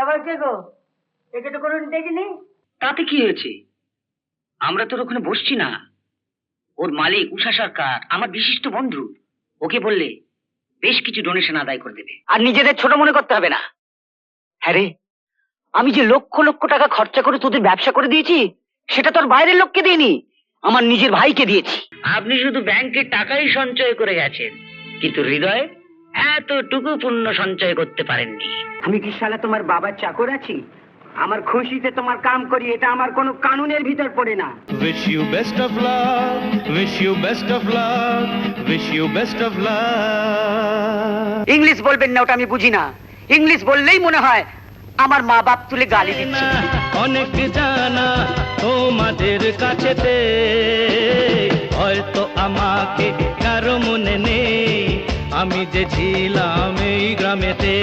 হয়েছে গো? একে তো কোনোদিন দেখিনি। তাতে কি হয়েছে? আমরা তোর ওখানে বসছি না? ওর মালিক উষা সরকার আমার বিশিষ্ট বন্ধু। ওকে বললে বেশ কিছু ডোনেশন আদায় করে দেবে, আর নিজেদের ছোট মনে করতে হবে না। হ্যাঁ রে, আমি যে লক্ষ লক্ষ টাকা খরচা করে তোদের ব্যবসা করে দিয়েছি, সেটা তোর বাইরের লোককে দিইনি, আমার নিজের ভাইকে দিয়েছি। আপনি শুধু ব্যাংকের টাকাই সঞ্চয় করে গেছেন, কিন্তু হৃদয়ে এতটুকু পুণ্য সঞ্চয় করতে পারেননি। আমি কি শালা তোমার বাবার চাকর আছি? আমার খুশিতে তোমার কাম করি, এটা আমার কোনো কানুনের ভিতর পড়ে না। Wish you best of luck, wish you best of luck, wish you best of luck. English বলবেন না, ওটা আমি বুঝি না। ইংলিশ বললেই মনে হয় আমার মা বাপ তুলে গালি দিচ্ছে। অনেক জানা তোমাদের কাছেতে, হয়তো আমাকে কারো মনে নেই, আমি যে ছিলাম এই গ্রামেতে।